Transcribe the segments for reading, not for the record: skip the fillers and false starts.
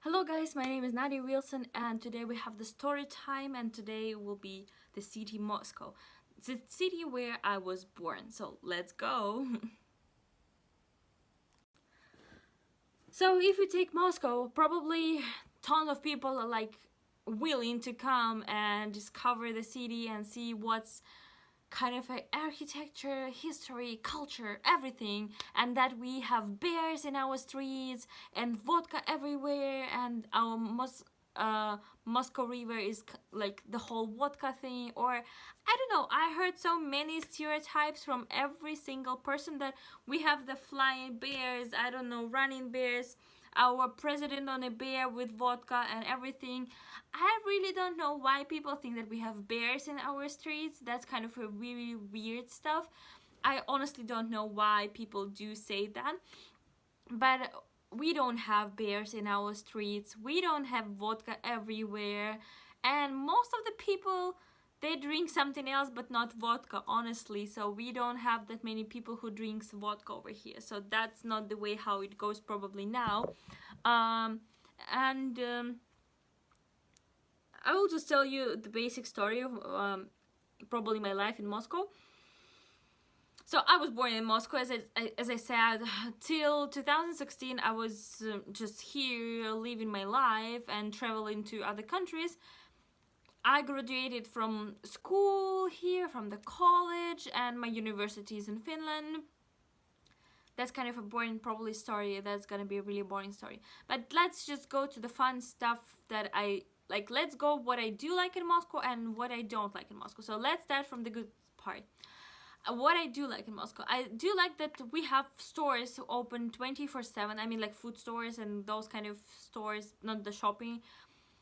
Hello guys, my name is Nadia Wilson and today we have the story time, and today will be the city Moscow. It's the city where I was born, so let's go. So if we take Moscow, probably tons of people are like willing to come and discover the city and see what's kind of like architecture, history, culture, everything, and that we have bears in our streets and vodka everywhere, and our Moscow River is like the whole vodka thing. Or I don't know, I heard so many stereotypes from every single person that we have the flying bears, I don't know, running bears, our president on a bear with vodka and everything. I really don't know why people think that we have bears in our streets. That's kind of a really weird stuff. I honestly don't know why people do say that. But we don't have bears in our streets. We don't have vodka everywhere. And most of the people, they drink something else but not vodka, honestly. So we don't have that many people who drinks vodka over here. So that's not the way how it goes probably now. And I will just tell you the basic story of probably my life in Moscow. So I was born in Moscow, as I said, till 2016 I was just here living my life and traveling to other countries. I graduated from school here, from the college, and my university is in Finland. That's kind of a boring probably story. That's gonna be a really boring story. But let's just go to the fun stuff that I like. Let's go what I do like in Moscow and what I don't like in Moscow. So let's start from the good part. What I do like in Moscow, I do like that we have stores open 24/7. I mean, like food stores and those kind of stores, not the shopping.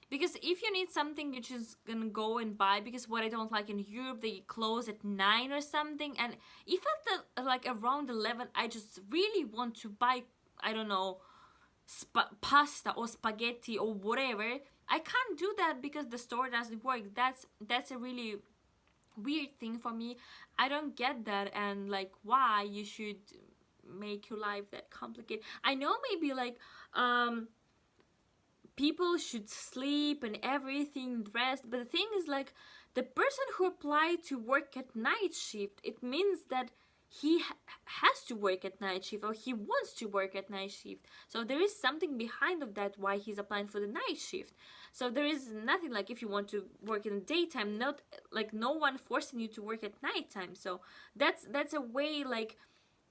Because if you need something, you're just gonna go and buy. Because what I don't like in Europe, they close at 9 or something. And if at the, like around 11, I just really want to buy, I don't know, pasta or spaghetti or whatever, I can't do that because the store doesn't work. That's a really weird thing for me. I don't get that, and like why you should make your life that complicated. I know maybe like people should sleep and everything, rest, but the thing is like the person who applied to work at night shift, it means that he has to work at night shift, or he wants to work at night shift. So there is something behind of that why he's applying for the night shift. So there is nothing like if you want to work in the daytime, not like no one forcing you to work at nighttime. So that's a way like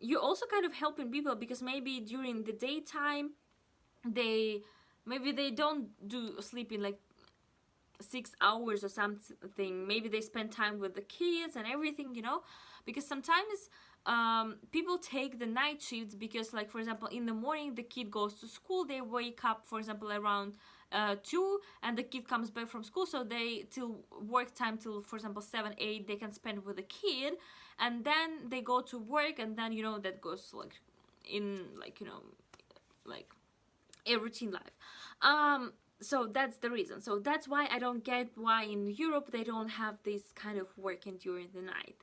you're also kind of helping people, because maybe during the daytime maybe they don't do sleeping like 6 hours or something. Maybe they spend time with the kids and everything, you know, because sometimes people take the night shifts because, like, for example, in the morning the kid goes to school, they wake up, for example, around 2, and the kid comes back from school, so they till work time till, for example, 7 8 they can spend with the kid, and then they go to work, and then, you know, that goes like in, like, you know, like a routine life. So that's the reason. So that's why I don't get why in Europe they don't have this kind of working during the night,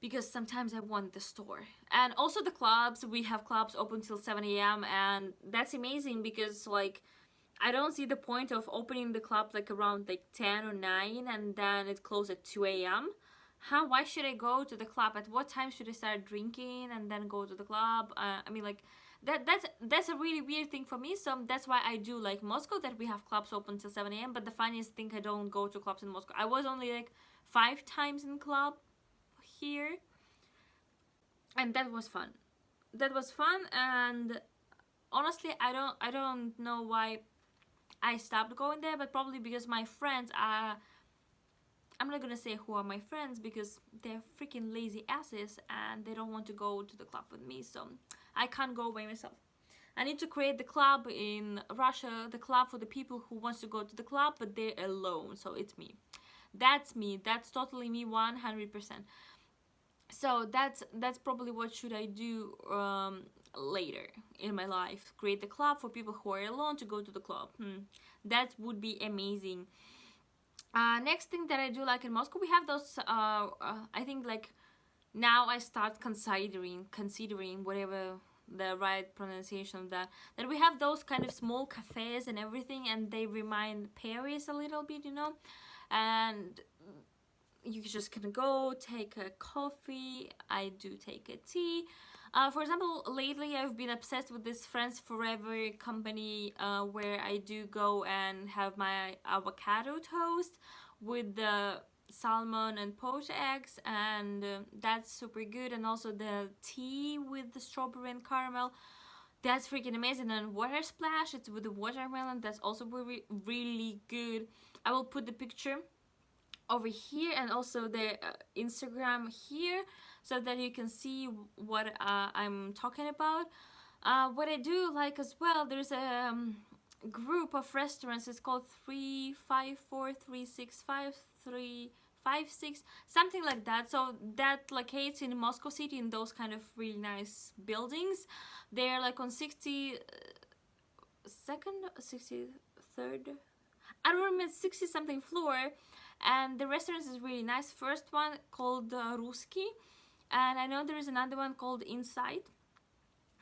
because sometimes I want the store. And also the clubs, we have clubs open till 7 a.m. and that's amazing, because like I don't see the point of opening the club like around like 10 or 9 and then it closes at 2 a.m. Why should I go to the club? At what time should I start drinking and then go to the club? I mean, like that's a really weird thing for me. So that's why I do like Moscow, that we have clubs open till 7 a.m. But the funniest thing, I don't go to clubs in Moscow. I was only like 5 times in club here, and that was fun. That was fun, and honestly, I don't know why I stopped going there, but probably because my friends are. I'm not gonna say who are my friends, because they're freaking lazy asses and they don't want to go to the club with me, so I can't go by myself. I need to create the club in Russia, the club for the people who wants to go to the club but they're alone. So it's me. That's me. That's totally me, 100%. So that's probably what should I do later in my life. Create the club for people who are alone to go to the club. That would be amazing. Next thing that I do like in Moscow, we have those I think like now I start considering whatever the right pronunciation of that. That we have those kind of small cafes and everything, and they remind Paris a little bit, you know. And you just can go take a coffee. I do take a tea. For example, lately I've been obsessed with this France Forever company, where I do go and have my avocado toast with the salmon and poached eggs, and that's super good. And also the tea with the strawberry and caramel, that's freaking amazing. And water splash, it's with the watermelon, that's also really, really good. I will put the picture over here and also the Instagram here, so that you can see what I'm talking about. What I do like as well, there's a group of restaurants. It's called 354365356, something like that. So that locates in Moscow City, in those kind of really nice buildings. They're like on 62nd, 63rd, I don't remember, 60 something floor. And the restaurant is really nice. First one called Ruski, and I know there is another one called Inside.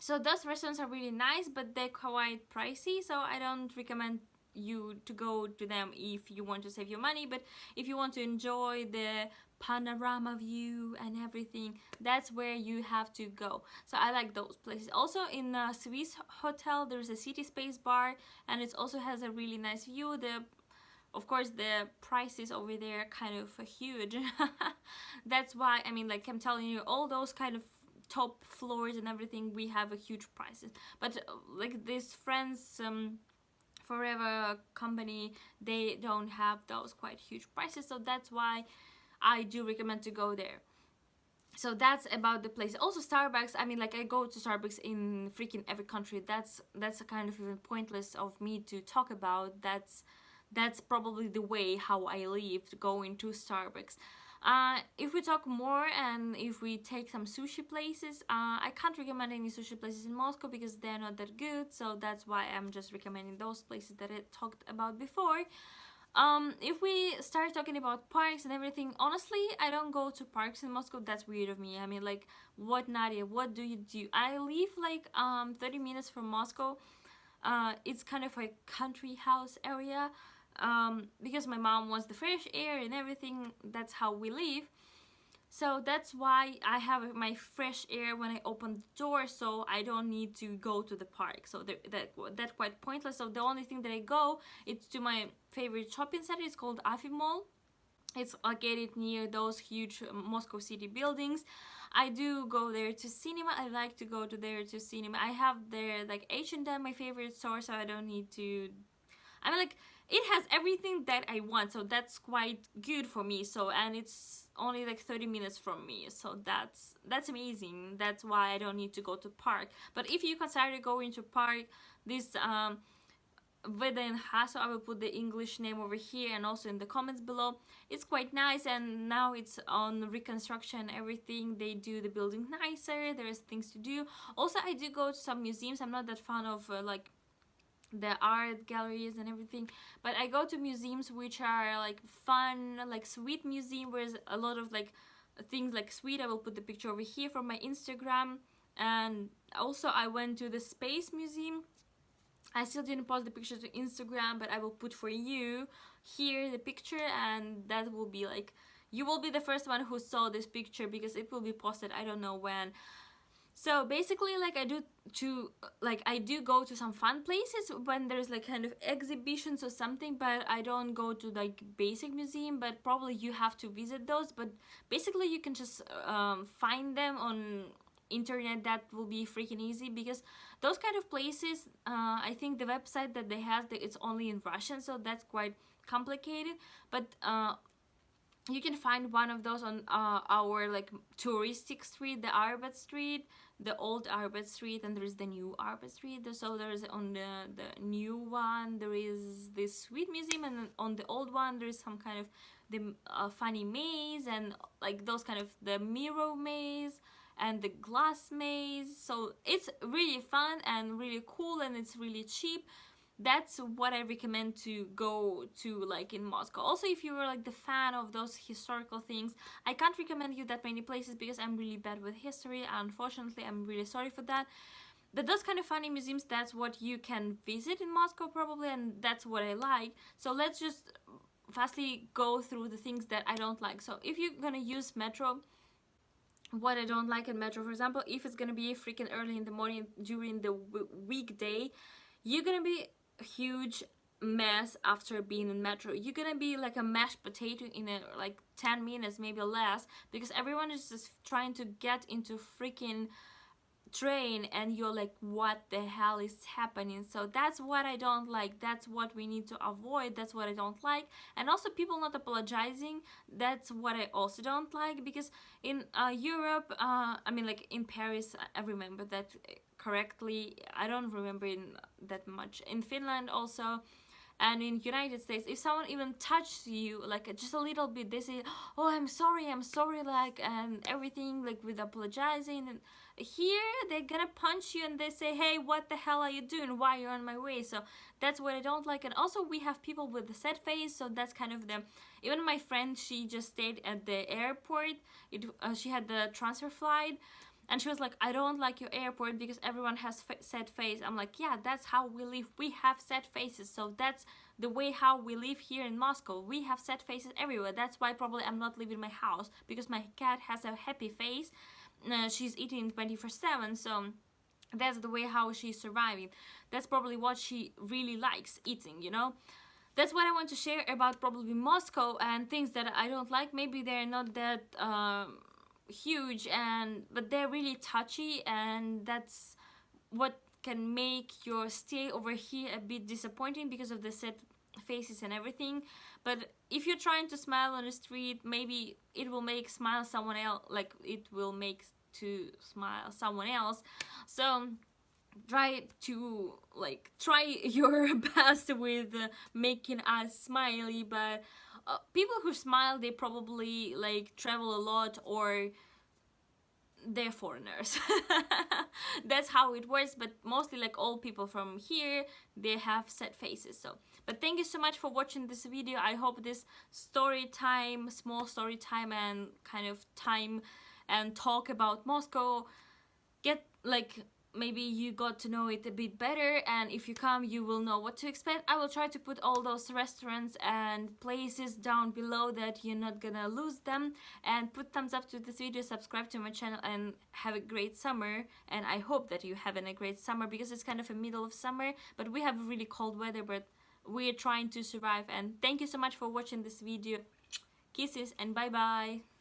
So those restaurants are really nice, but they're quite pricey, so I don't recommend you to go to them if you want to save your money. But if you want to enjoy the panorama view and everything, that's where you have to go. So I like those places. Also in a Swiss hotel, there's a City Space bar, and it also has a really nice view. Of course, the prices over there are kind of huge. That's why, I mean, like I'm telling you, all those kind of top floors and everything, we have a huge prices. But like this France Forever company, they don't have those quite huge prices. So that's why I do recommend to go there. So that's about the place. Also Starbucks, I mean, like I go to Starbucks in freaking every country. That's a kind of even pointless of me to talk about. That's probably the way how I lived, going to Starbucks. If we talk more and if we take some sushi places, I can't recommend any sushi places in Moscow because they're not that good. So that's why I'm just recommending those places that I talked about before. If we start talking about parks and everything, honestly, I don't go to parks in Moscow. That's weird of me. I mean, like, what, Nadia? What do you do? I live like 30 minutes from Moscow. It's kind of a country house area. Because my mom wants the fresh air and everything, that's how we live. So that's why I have my fresh air when I open the door, so I don't need to go to the park. So that's quite pointless. So the only thing that I go, it's to my favorite shopping center. It's called Afi Mall. It's located near those huge Moscow City buildings. I do go there to cinema. I like to go there to cinema. I have there like H&M, my favorite store, so I don't need to, I mean, like, it has everything that I want, so that's quite good for me. So, and it's only like 30 minutes from me, so that's amazing. That's why I don't need to go to park. But if you consider going to park, this Veden Hasso, I will put the English name over here and also in the comments below. It's quite nice, and now it's on reconstruction, everything. They do the building nicer, there's things to do. Also, I do go to some museums. I'm not that fan of like the art galleries and everything, but I go to museums which are like fun, like sweet museum, where there's a lot of like things like sweet. I will put the picture over here from my Instagram. And also I went to the Space Museum. I still didn't post the picture to Instagram, but I will put for you here the picture, and that will be like, you will be the first one who saw this picture because it will be posted I don't know when. So basically, like, I do go to some fun places when there's like kind of exhibitions or something, but I don't go to like basic museum. But probably you have to visit those. But basically you can just find them on internet. That will be freaking easy, because those kind of places, I think the website that they have, it's only in Russian, so that's quite complicated. But you can find one of those on our like touristic street, the Arbat Street, the old Arbat Street, and there is the new Arbat Street. So there is on the new one, there is this sweet museum, and on the old one there is some kind of the funny maze, and like those kind of the mirror maze and the glass maze. So it's really fun and really cool, and it's really cheap. That's what I recommend to go to, like, in Moscow. Also, if you were like the fan of those historical things, I can't recommend you that many places because I'm really bad with history. Unfortunately, I'm really sorry for that. those kind of funny museums, that's what you can visit in Moscow probably, and that's what I like. So let's just fastly go through the things that I don't like. So if you're gonna use metro, what I don't like in metro, for example, if it's gonna be freaking early in the morning during the weekday, you're gonna be a huge mess after being in metro. You're gonna be like a mashed potato in like 10 minutes, maybe less, because everyone is just trying to get into freaking train, and you're like, what the hell is happening? So that's what I don't like. That's what we need to avoid. That's what I don't like. And also people not apologizing, that's what I also don't like, because in Europe, I mean, like in Paris, I remember that correctly. I don't remember in that much in Finland also. And in United States, if someone even touches you like just a little bit, they say, oh, I'm sorry, like, and everything, like with apologizing. And here they're gonna punch you and they say, hey, what the hell are you doing, why are you on my way? So that's what I don't like. And also we have people with the sad face, so that's kind of the, even my friend, she just stayed at the airport. She had the transfer flight, and she was like, I don't like your airport because everyone has sad face. I'm like, yeah, that's how we live. We have sad faces. So that's the way how we live here in Moscow. We have sad faces everywhere. That's why probably I'm not leaving my house, because my cat has a happy face. She's eating 24/7. So that's the way how she's surviving. That's probably what she really likes eating, you know. That's what I want to share about probably Moscow and things that I don't like. Maybe they're not that huge, but they're really touchy, and that's what can make your stay over here a bit disappointing because of the sad faces and everything. But if you're trying to smile on the street, maybe it will make smile someone else, like it will make to smile someone else. So try your best with making us smiley. But people who smile, they probably like travel a lot, or they're foreigners. That's how it works. But mostly like all people from here, they have sad faces. So but thank you so much for watching this video. I hope this story time, small story time, and kind of time and talk about Moscow get like, maybe you got to know it a bit better, and if you come, you will know what to expect. I will try to put all those restaurants and places down below that you're not gonna lose them. And put thumbs up to this video, subscribe to my channel, and have a great summer. And I hope that you're having a great summer, because it's kind of a middle of summer, but we have really cold weather, but we're trying to survive. And thank you so much for watching this video. Kisses and bye bye.